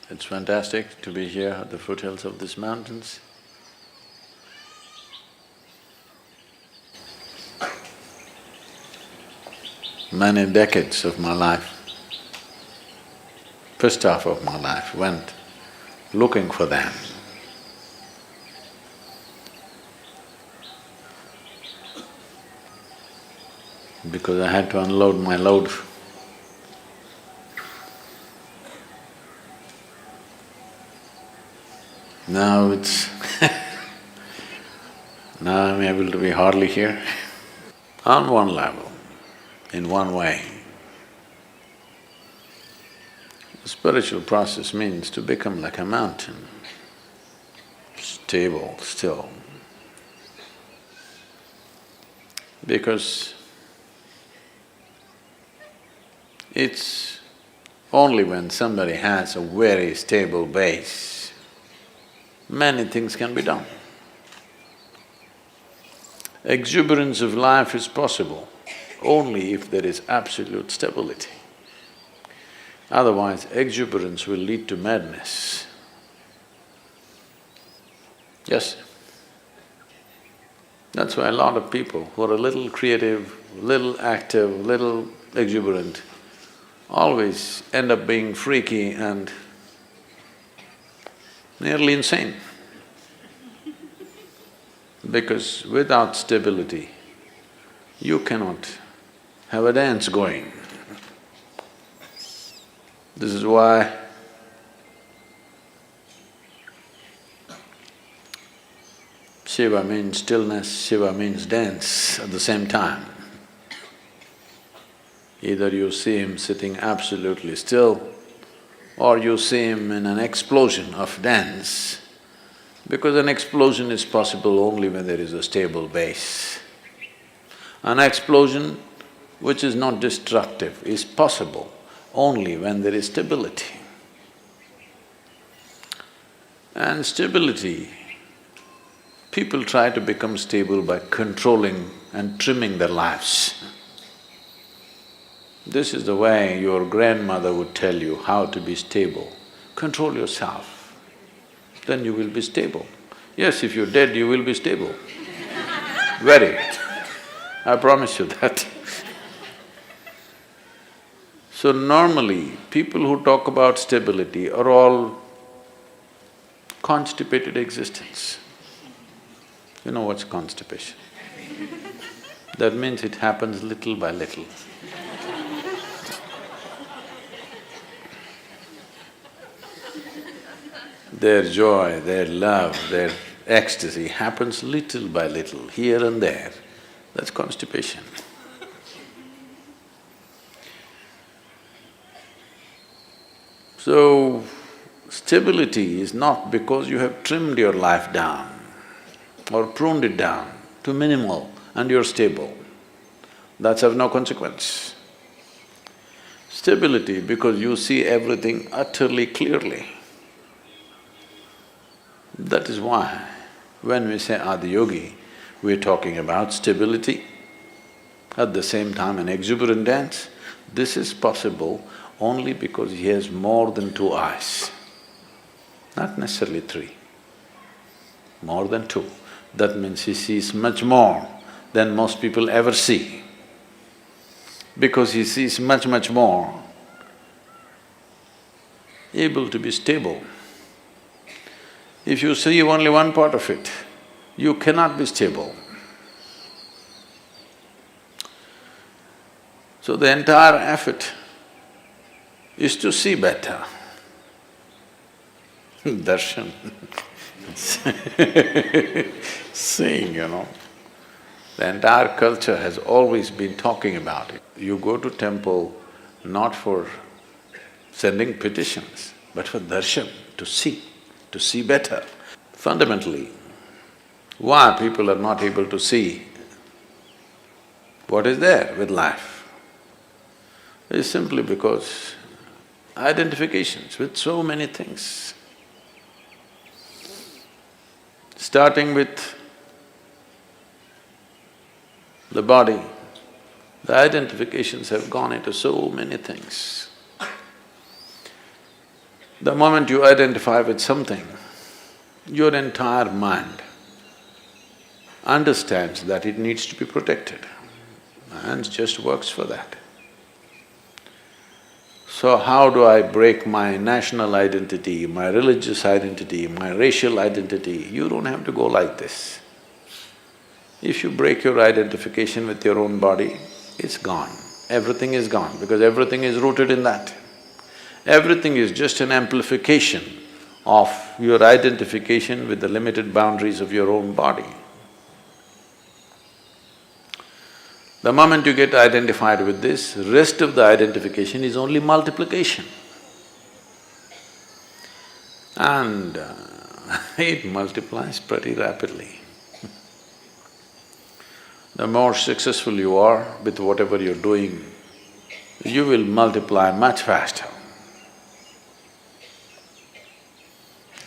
It's fantastic to be here at the foothills of these mountains. Many decades of my life, first half of my life went looking for them. Because I had to unload my load. Now it's now I'm able to be hardly here. On one level, in one way, the spiritual process means to become like a mountain, stable, still. Because it's only when somebody has a very stable base, many things can be done. Exuberance of life is possible only if there is absolute stability. Otherwise, exuberance will lead to madness. Yes? That's why a lot of people who are a little creative, little active, little exuberant, always end up being freaky and nearly insane. Because without stability, you cannot have a dance going. This is why Shiva means stillness, Shiva means dance at the same time. Either you see him sitting absolutely still or you see him in an explosion of dance, because an explosion is possible only when there is a stable base. An explosion which is not destructive is possible only when there is stability. And stability, people try to become stable by controlling and trimming their lives. This is the way your grandmother would tell you how to be stable. Control yourself, then you will be stable. Yes, if you're dead, you will be stable. Very. I promise you that. So normally, people who talk about stability are all constipated existence. You know what's constipation? That means it happens little by little. Their joy, their love, their ecstasy happens little by little, here and there. That's constipation. So, stability is not because you have trimmed your life down or pruned it down to minimal and you're stable. That's of no consequence. Stability because you see everything utterly clearly. That is why when we say Adiyogi, we're talking about stability, at the same time an exuberant dance. This is possible only because he has more than two eyes, not necessarily three, more than two. That means he sees much more than most people ever see. Because he sees much, much more, able to be stable. If you see only one part of it, you cannot be stable. So the entire effort is to see better. Darshan seeing, you know. The entire culture has always been talking about it. You go to temple not for sending petitions, but for darshan, to see better. Fundamentally, why people are not able to see what is there with life is simply because identifications with so many things. Starting with the body, the identifications have gone into so many things. The moment you identify with something, your entire mind understands that it needs to be protected and just works for that. So how do I break my national identity, my religious identity, my racial identity? You don't have to go like this. If you break your identification with your own body, it's gone. Everything is gone because everything is rooted in that. Everything is just an amplification of your identification with the limited boundaries of your own body. The moment you get identified with this, rest of the identification is only multiplication. And it multiplies pretty rapidly. The more successful you are with whatever you're doing, you will multiply much faster.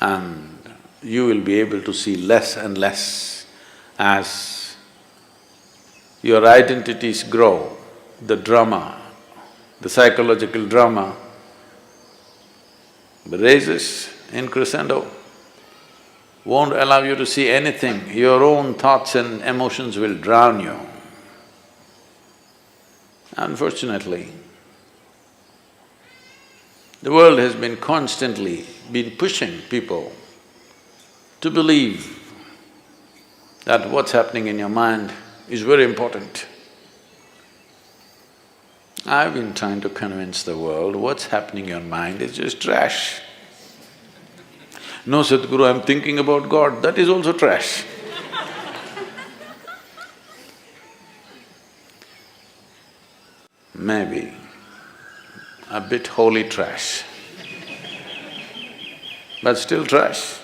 And you will be able to see less and less as your identities grow. The drama, the psychological drama raises in crescendo, won't allow you to see anything. Your own thoughts and emotions will drown you. Unfortunately, the world has been constantly pushing people to believe that what's happening in your mind is very important. I've been trying to convince the world what's happening in your mind is just trash. No, Sadhguru, I'm thinking about God, that is also trash. Maybe a bit holy trash, but still trash.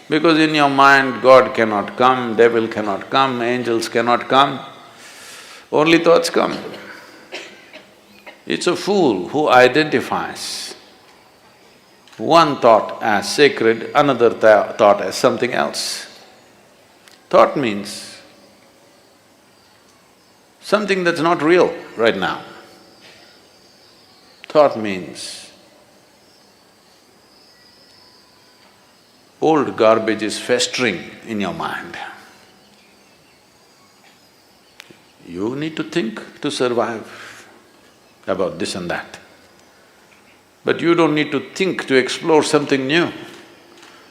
Because in your mind, God cannot come, devil cannot come, angels cannot come, only thoughts come. It's a fool who identifies one thought as sacred, another thought as something else. Thought means something that's not real right now. Thought means old garbage is festering in your mind. You need to think to survive about this and that. But you don't need to think to explore something new.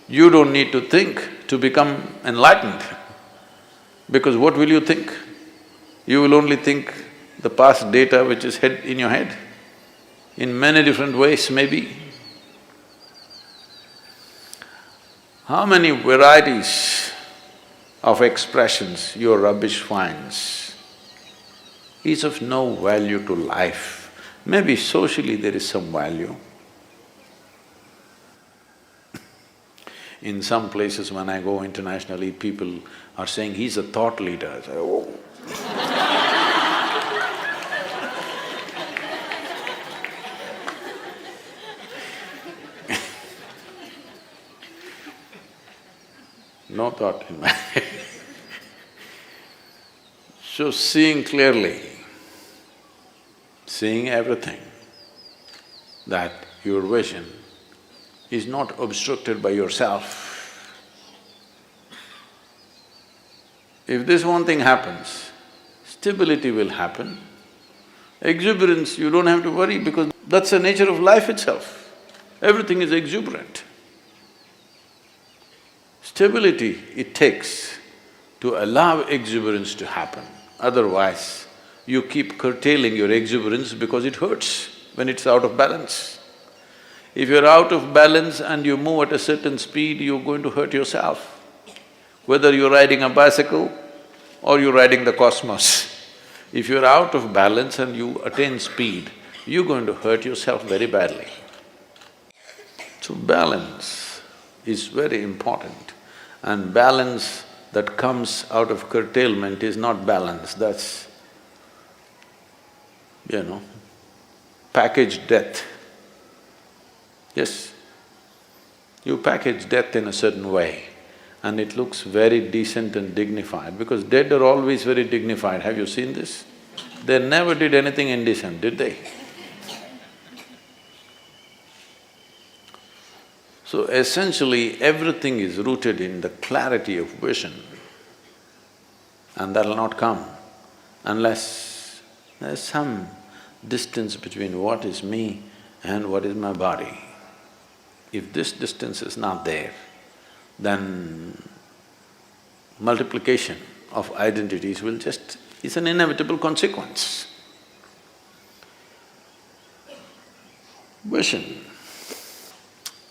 You don't need to think to become enlightened. Because what will you think? You will only think the past data which is in your head, in many different ways maybe. How many varieties of expressions your rubbish finds is of no value to life. Maybe socially there is some value. In some places when I go internationally, people are saying, he's a thought leader. I say, oh. No thought in my head. So seeing clearly, seeing everything, that your vision is not obstructed by yourself. If this one thing happens, stability will happen. Exuberance, you don't have to worry because that's the nature of life itself. Everything is exuberant. Stability it takes to allow exuberance to happen. Otherwise, you keep curtailing your exuberance because it hurts when it's out of balance. If you're out of balance and you move at a certain speed, you're going to hurt yourself. Whether you're riding a bicycle or you're riding the cosmos, if you're out of balance and you attain speed, you're going to hurt yourself very badly. So balance is very important, and balance that comes out of curtailment is not balance, that's, packaged death. Yes, you package death in a certain way and it looks very decent and dignified because dead are always very dignified. Have you seen this? They never did anything indecent, did they? So essentially, everything is rooted in the clarity of vision, and that'll not come unless there's some distance between what is me and what is my body. If this distance is not there, then multiplication of identities will just… it's an inevitable consequence. Vision.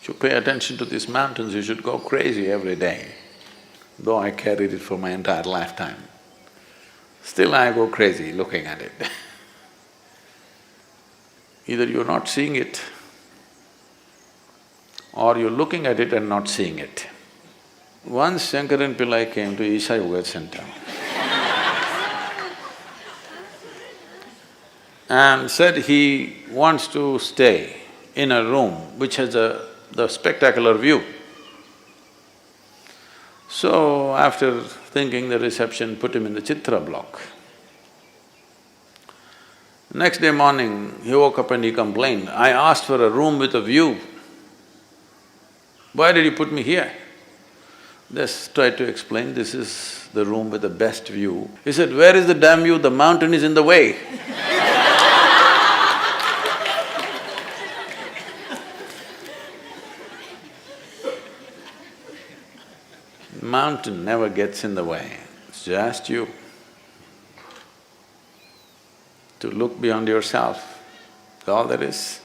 If you pay attention to these mountains, you should go crazy every day. Though I carried it for my entire lifetime, still I go crazy looking at it. Either you're not seeing it, or you're looking at it and not seeing it. Once Shankaran Pillai came to Isha Yoga Center and said he wants to stay in a room which has the spectacular view. So after thinking, the reception put him in the Chitra block. Next day morning, he woke up and he complained, "I asked for a room with a view. Why did you put me here?" Just tried to explain, this is the room with the best view. He said, "Where is the damn view? The mountain is in the way." Mountain never gets in the way, it's just you. To look beyond yourself, that's all there is.